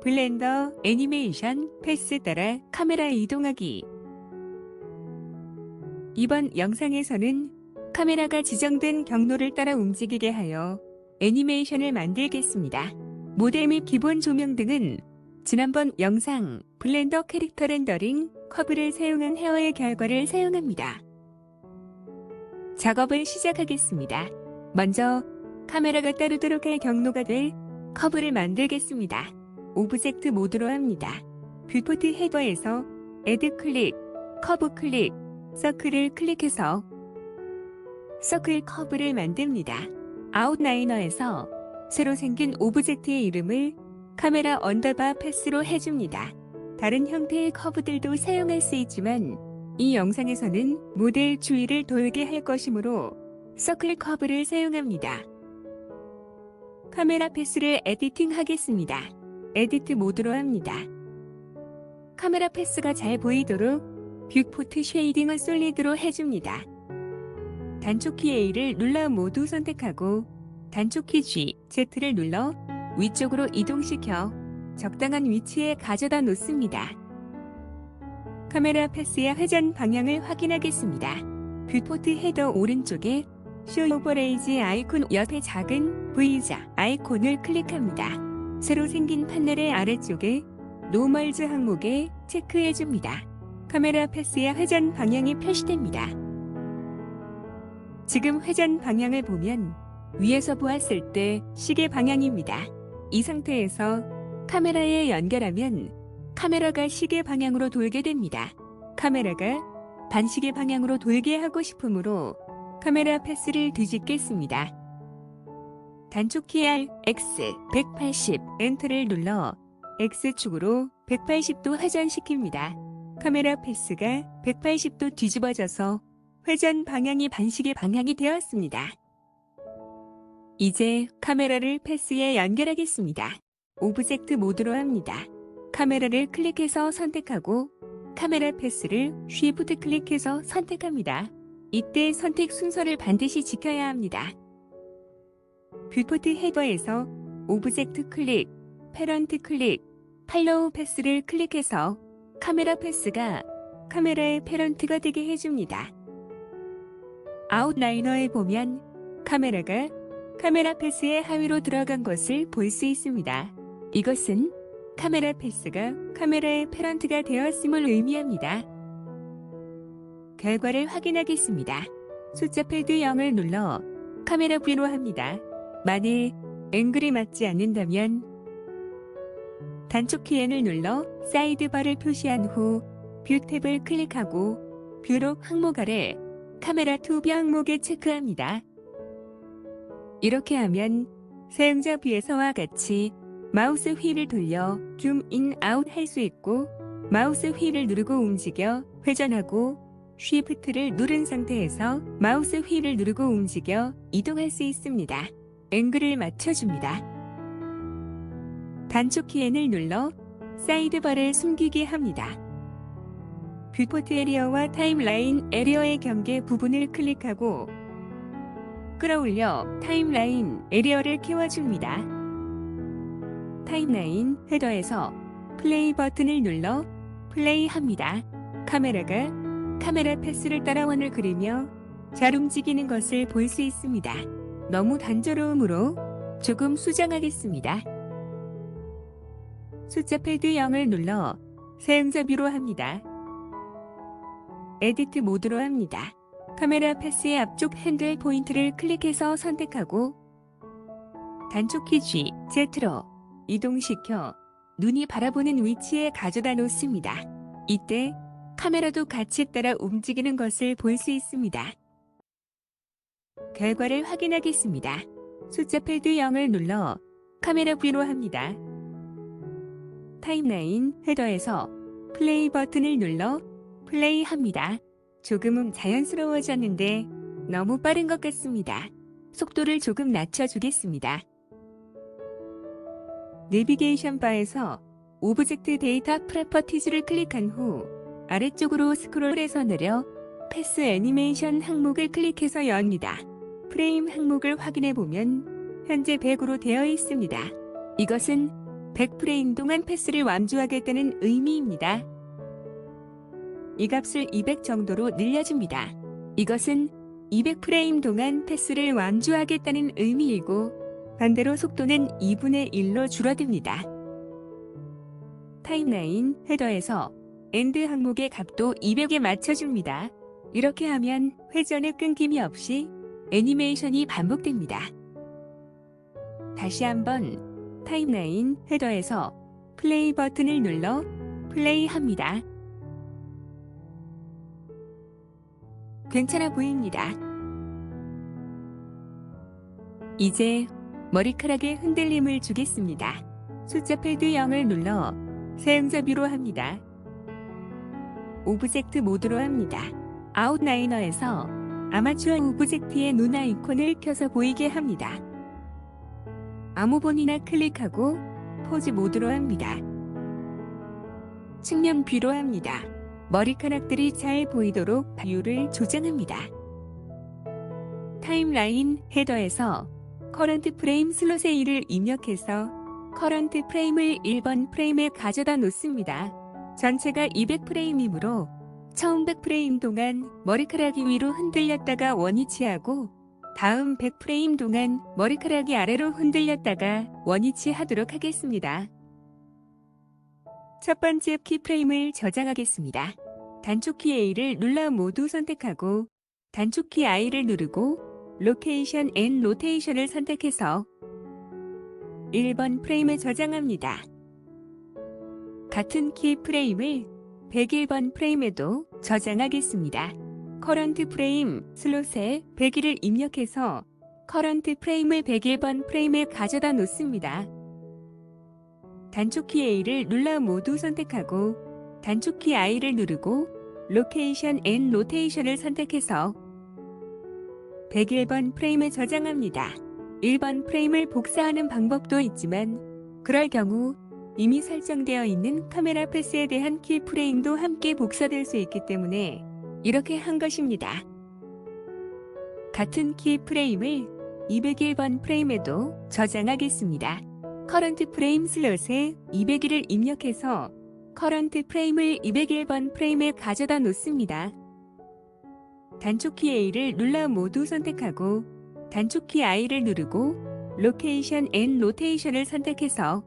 블렌더 애니메이션 패스 따라 카메라 이동하기. 이번 영상에서는 카메라가 지정된 경로를 따라 움직이게 하여 애니메이션을 만들겠습니다. 모델 및 기본 조명 등은 지난번 영상 블렌더 캐릭터 렌더링 커브를 사용한 헤어의 결과를 사용합니다. 작업을 시작하겠습니다. 먼저 카메라가 따르도록 할 경로가 될 커브를 만들겠습니다. 오브젝트 모드로 합니다. 뷰포트 헤더에서 애드 클릭, 커브 클릭, 서클을 클릭해서 서클 커브를 만듭니다. 아웃라이너에서 새로 생긴 오브젝트의 이름을 카메라 언더바 패스로 해줍니다. 다른 형태의 커브들도 사용할 수 있지만 이 영상에서는 모델 주위를 돌게 할 것이므로 서클 커브를 사용합니다. 카메라 패스를 에디팅 하겠습니다. 에디트 모드로 합니다. 카메라 패스가 잘 보이도록 뷰포트 쉐이딩을 솔리드로 해줍니다. 단축키 A를 눌러 모두 선택하고 단축키 G, Z를 눌러 위쪽으로 이동시켜 적당한 위치에 가져다 놓습니다. 카메라 패스의 회전 방향을 확인하겠습니다. 뷰포트 헤더 오른쪽에 쇼 오버레이지 아이콘 옆에 작은 V자 아이콘을 클릭합니다. 새로 생긴 판넬의 아래쪽에 노멀즈 항목에 체크해줍니다. 카메라 패스의 회전 방향이 표시됩니다. 지금 회전 방향을 보면 위에서 보았을 때 시계 방향입니다. 이 상태에서 카메라에 연결하면 카메라가 시계 방향으로 돌게 됩니다. 카메라가 반시계 방향으로 돌게 하고 싶으므로 카메라 패스를 뒤집겠습니다. 단축키 R, X, 180, 엔터를 눌러 X축으로 180도 회전시킵니다. 카메라 패스가 180도 뒤집어져서 회전 방향이 반시계 방향이 되었습니다. 이제 카메라를 패스에 연결하겠습니다. 오브젝트 모드로 합니다. 카메라를 클릭해서 선택하고 카메라 패스를 쉬프트 클릭해서 선택합니다. 이때 선택 순서를 반드시 지켜야 합니다. 뷰포트 헤더에서 오브젝트 클릭, 패런트 클릭, 팔로우 패스를 클릭해서 카메라 패스가 카메라의 패런트가 되게 해줍니다. 아웃라이너에 보면 카메라가 카메라 패스의 하위로 들어간 것을 볼 수 있습니다. 이것은 카메라 패스가 카메라의 패런트가 되었음을 의미합니다. 결과를 확인하겠습니다. 숫자 패드 0을 눌러 카메라 뷰로 합니다. 만일 앵글이 맞지 않는다면 단축키 N을 눌러 사이드바를 표시한 후 뷰 탭을 클릭하고 뷰로 항목 아래 카메라 투 뷰 항목에 체크합니다. 이렇게 하면 사용자 뷰에서와 같이 마우스 휠을 돌려 줌 인 아웃 할 수 있고 마우스 휠을 누르고 움직여 회전하고 쉬프트를 누른 상태에서 마우스 휠을 누르고 움직여 이동할 수 있습니다. 앵글을 맞춰줍니다. 단축키 N을 눌러 사이드바를 숨기게 합니다. 뷰포트 에리어와 타임라인 에리어의 경계 부분을 클릭하고 끌어올려 타임라인 에리어를 키워줍니다. 타임라인 헤더에서 플레이 버튼을 눌러 플레이합니다. 카메라가 카메라 패스를 따라 원을 그리며 잘 움직이는 것을 볼 수 있습니다. 너무 단조로우므로 조금 수정하겠습니다. 숫자 패드 0을 눌러 사용자 뷰로 합니다. 에디트 모드로 합니다. 카메라 패스의 앞쪽 핸들 포인트를 클릭해서 선택하고 단축키 G, Z로 이동시켜 눈이 바라보는 위치에 가져다 놓습니다. 이때 카메라도 같이 따라 움직이는 것을 볼 수 있습니다. 결과를 확인하겠습니다. 숫자 패드 0을 눌러 카메라 뷰로 합니다. 타임라인 헤더에서 플레이 버튼을 눌러 플레이합니다. 조금은 자연스러워졌는데 너무 빠른 것 같습니다. 속도를 조금 낮춰주겠습니다. 내비게이션 바에서 오브젝트 데이터 프로퍼티즈를 클릭한 후 아래쪽으로 스크롤해서 내려 패스 애니메이션 항목을 클릭해서 엽니다. 프레임 항목을 확인해보면 현재 100으로 되어 있습니다. 이것은 100프레임 동안 패스를 완주하겠다는 의미입니다. 이 값을 200 정도로 늘려줍니다. 이것은 200프레임 동안 패스를 완주하겠다는 의미이고 반대로 속도는 2분의 1로 줄어듭니다. 타임라인 헤더에서 엔드 항목의 값도 200에 맞춰줍니다. 이렇게 하면 회전의 끊김이 없이 애니메이션이 반복됩니다. 다시 한번 타임라인 헤더에서 플레이 버튼을 눌러 플레이합니다. 괜찮아 보입니다. 이제 머리카락에 흔들림을 주겠습니다. 숫자 패드 0을 눌러 사용자 뷰로 합니다. 오브젝트 모드로 합니다. 아웃라이너에서 아마추어 오브젝트의 눈 아이콘을 켜서 보이게 합니다. 아무 번이나 클릭하고 포즈 모드로 합니다. 측면 뷰로 합니다. 머리카락들이 잘 보이도록 뷰를 조정합니다. 타임라인 헤더에서 커런트 프레임 슬롯의 1을 입력해서 커런트 프레임을 1번 프레임에 가져다 놓습니다. 전체가 200프레임이므로 처음 100프레임 동안 머리카락이 위로 흔들렸다가 원위치하고 다음 100프레임 동안 머리카락이 아래로 흔들렸다가 원위치하도록 하겠습니다. 첫 번째 키프레임을 저장하겠습니다. 단축키 A를 눌러 모두 선택하고 단축키 I를 누르고 로케이션 앤 로테이션을 선택해서 1번 프레임에 저장합니다. 같은 키 프레임을 101번 프레임에도 저장하겠습니다. 커런트 프레임 슬롯에 101을 입력해서 커런트 프레임을 101번 프레임에 가져다 놓습니다. 단축키 A를 눌러 모두 선택하고 단축키 I를 누르고 로케이션 앤 로테이션을 선택해서 101번 프레임에 저장합니다. 1번 프레임을 복사하는 방법도 있지만 그럴 경우 이미 설정되어 있는 카메라 패스에 대한 키 프레임도 함께 복사될 수 있기 때문에 이렇게 한 것입니다. 같은 키 프레임을 201번 프레임에도 저장하겠습니다. 커런트 프레임 슬롯에 201을 입력해서 커런트 프레임을 201번 프레임에 가져다 놓습니다. 단축키 A를 눌러 모두 선택하고 단축키 I를 누르고 로케이션 앤 로테이션을 선택해서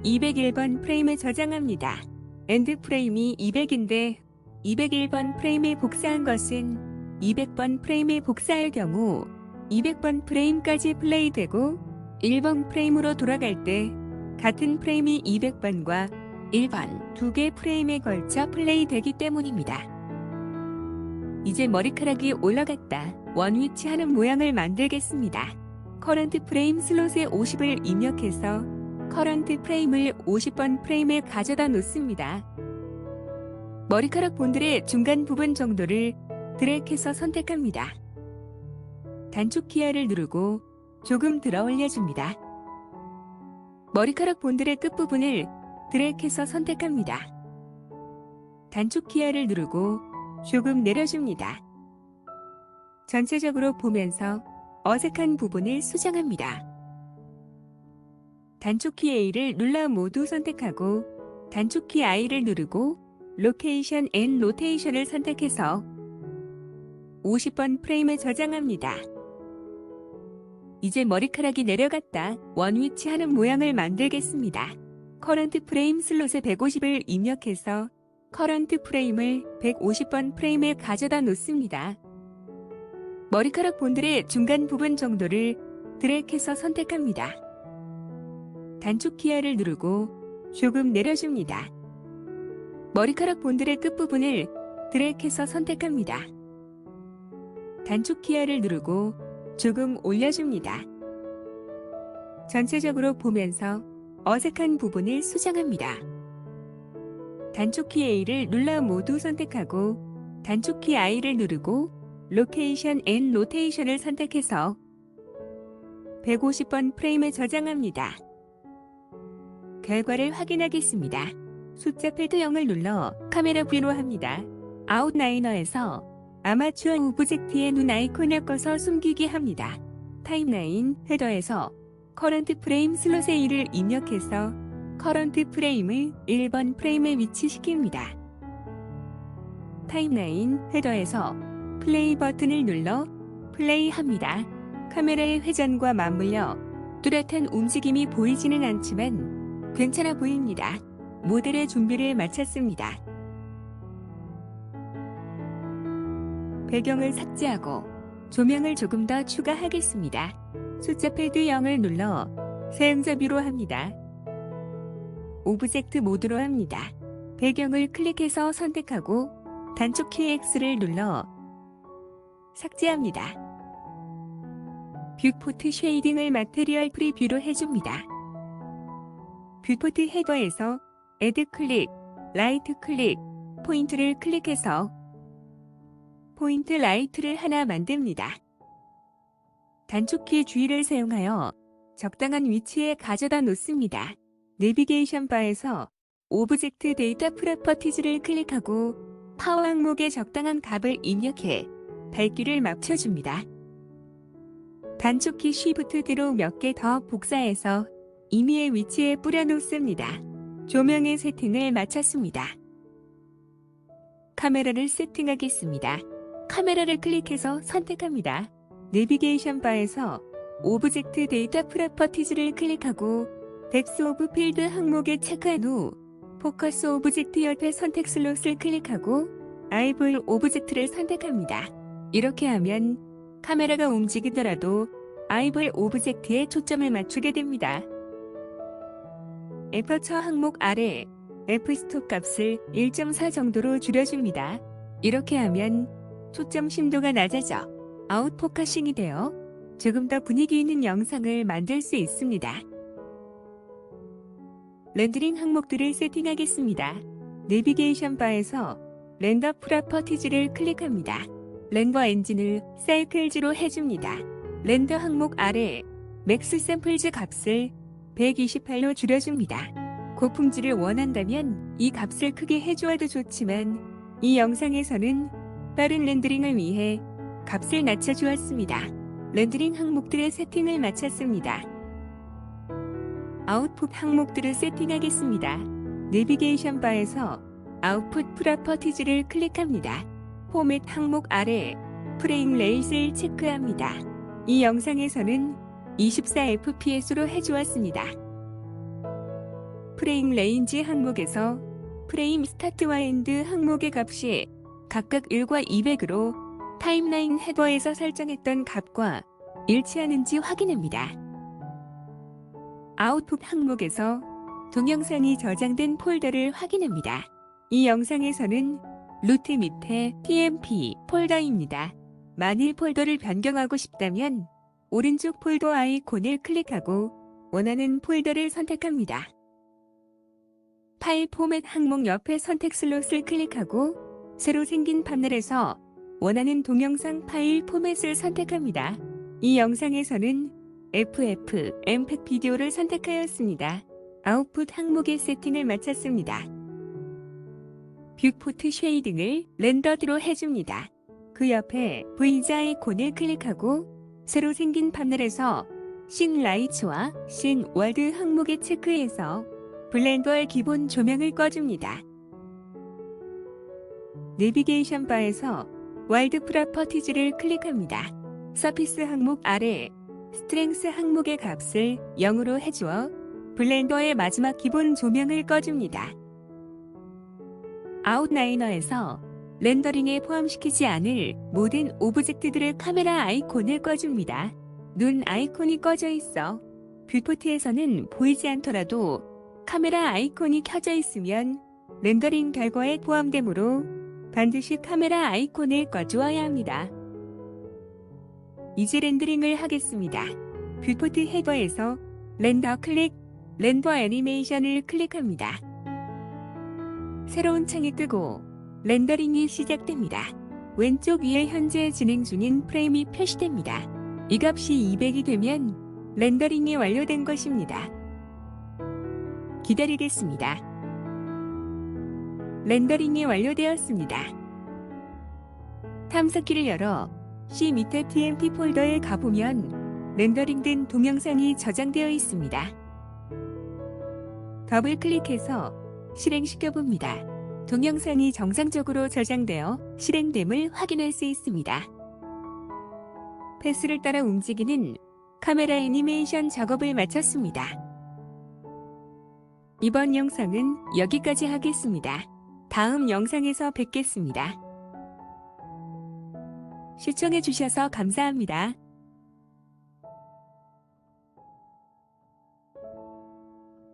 201번 프레임에 저장합니다. 엔드 프레임이 200인데 201번 프레임에 복사한 것은 200번 프레임에 복사할 경우 200번 프레임까지 플레이되고 1번 프레임으로 돌아갈 때 같은 프레임이 200번과 1번 두 개 프레임에 걸쳐 플레이되기 때문입니다. 이제 머리카락이 올라갔다 원위치하는 모양을 만들겠습니다. 커런트 프레임 슬롯에 50을 입력해서 커런트 프레임을 50번 프레임에 가져다 놓습니다. 머리카락 본들의 중간 부분 정도를 드래그해서 선택합니다. 단축 키를 누르고 조금 들어 올려줍니다. 머리카락 본들의 끝부분을 드래그해서 선택합니다. 단축 키를 누르고 조금 내려줍니다. 전체적으로 보면서 어색한 부분을 수정합니다. 단축키 A를 눌러 모두 선택하고 단축키 I를 누르고 로케이션 앤 로테이션을 선택해서 50번 프레임에 저장합니다. 이제 머리카락이 내려갔다 원위치하는 모양을 만들겠습니다. 커런트 프레임 슬롯에 150을 입력해서 커런트 프레임을 150번 프레임에 가져다 놓습니다. 머리카락 본들의 중간 부분 정도를 드래그해서 선택합니다. 단축 키를 누르고 조금 내려줍니다. 머리카락 본들의 끝부분을 드래그해서 선택합니다. 단축 키를 누르고 조금 올려줍니다. 전체적으로 보면서 어색한 부분을 수정합니다. 단축키 A를 눌러 모두 선택하고 단축키 I를 누르고 로케이션 앤 로테이션을 선택해서 150번 프레임에 저장합니다. 결과를 확인하겠습니다. 숫자 패드 0을 눌러 카메라 뷰로 합니다. 아웃라이너에서 아마추어 오브젝트의 눈 아이콘을 꺼서 숨기게 합니다. 타임라인 헤더에서 커런트 프레임 슬롯에 이를 입력해서 커런트 프레임을 1번 프레임에 위치시킵니다. 타임라인 헤더에서 플레이 버튼을 눌러 플레이합니다. 카메라의 회전과 맞물려 뚜렷한 움직임이 보이지는 않지만 괜찮아 보입니다. 모델의 준비를 마쳤습니다. 배경을 삭제하고 조명을 조금 더 추가하겠습니다. 숫자 패드 0을 눌러 사용자 뷰로 합니다. 오브젝트 모드로 합니다. 배경을 클릭해서 선택하고 단축 키 X를 눌러 삭제합니다. 뷰포트 쉐이딩을 마테리얼 프리뷰로 해줍니다. 뷰포트 헤더에서 애드 클릭, 라이트 클릭, 포인트를 클릭해서 포인트 라이트를 하나 만듭니다. 단축키 G를 사용하여 적당한 위치에 가져다 놓습니다. 내비게이션 바에서 오브젝트 데이터 프로퍼티즈를 클릭하고 파워 항목에 적당한 값을 입력해 밝기를 맞춰줍니다. 단축키 Shift D로 몇 개 더 복사해서 임의의 위치에 뿌려놓습니다. 조명의 세팅을 마쳤습니다. 카메라를 세팅하겠습니다. 카메라를 클릭해서 선택합니다. 내비게이션 바에서 오브젝트 데이터 프로퍼티즈를 클릭하고 뎁스 오브 필드 항목에 체크한 후 포커스 오브젝트 옆에 선택 슬롯을 클릭하고 아이볼 오브젝트를 선택합니다. 이렇게 하면 카메라가 움직이더라도 아이볼 오브젝트에 초점을 맞추게 됩니다. 에퍼처 항목 아래 f-stop 값을 1.4 정도로 줄여줍니다. 이렇게 하면 초점 심도가 낮아져 아웃포커싱이 되어 조금 더 분위기 있는 영상을 만들 수 있습니다. 렌더링 항목들을 세팅하겠습니다. 내비게이션 바에서 렌더 프로퍼티즈를 클릭합니다. 렌더 엔진을 사이클즈로 해줍니다. 렌더 항목 아래 맥스 샘플즈 값을 128로 줄여줍니다. 고품질을 원한다면 이 값을 크게 해주어도 좋지만 이 영상에서는 빠른 렌더링을 위해 값을 낮춰주었습니다. 렌더링 항목들의 세팅을 마쳤습니다. 아웃풋 항목들을 세팅하겠습니다. 내비게이션 바에서 아웃풋 프로퍼티즈를 클릭합니다. 포맷 항목 아래 프레임 레이스를 체크합니다. 이 영상에서는 24fps로 해주었습니다. 프레임 레인지 항목에서 프레임 스타트와 엔드 항목의 값이 각각 1과 200으로 타임라인 헤더에서 설정했던 값과 일치하는지 확인합니다. 아웃풋 항목에서 동영상이 저장된 폴더를 확인합니다. 이 영상에서는 루트 밑에 TMP 폴더입니다. 만일 폴더를 변경하고 싶다면 오른쪽 폴더 아이콘을 클릭하고 원하는 폴더를 선택합니다. 파일 포맷 항목 옆에 선택 슬롯을 클릭하고 새로 생긴 파넬에서 원하는 동영상 파일 포맷을 선택합니다. 이 영상에서는 FF, MPEG 비디오를 선택하였습니다. 아웃풋 항목의 세팅을 마쳤습니다. 뷰포트 쉐이딩을 렌더드로 해줍니다. 그 옆에 V자 아이콘을 클릭하고 새로 생긴 파넬에서 씬 라이츠와 씬 월드 항목에 체크해서 블렌더의 기본 조명을 꺼줍니다. 내비게이션 바에서 월드 프로퍼티즈를 클릭합니다. 서피스 항목 아래 스트렝스 항목의 값을 0으로 해주어 블렌더의 마지막 기본 조명을 꺼줍니다. 아웃라이너에서 렌더링에 포함시키지 않을 모든 오브젝트들의 카메라 아이콘을 꺼줍니다. 눈 아이콘이 꺼져 있어 뷰포트에서는 보이지 않더라도 카메라 아이콘이 켜져 있으면 렌더링 결과에 포함되므로 반드시 카메라 아이콘을 꺼주어야 합니다. 이제 렌더링을 하겠습니다. 뷰포트 헤더에서 렌더 클릭, 렌더 애니메이션을 클릭합니다. 새로운 창이 뜨고 렌더링이 시작됩니다. 왼쪽 위에 현재 진행 중인 프레임이 표시됩니다. 이 값이 200이 되면 렌더링이 완료된 것입니다. 기다리겠습니다. 렌더링이 완료되었습니다. 탐색기를 열어 C 밑에 TMP 폴더에 가보면 렌더링된 동영상이 저장되어 있습니다. 더블 클릭해서 실행시켜 봅니다. 동영상이 정상적으로 저장되어 실행됨을 확인할 수 있습니다. 패스를 따라 움직이는 카메라 애니메이션 작업을 마쳤습니다. 이번 영상은 여기까지 하겠습니다. 다음 영상에서 뵙겠습니다. 시청해 주셔서 감사합니다.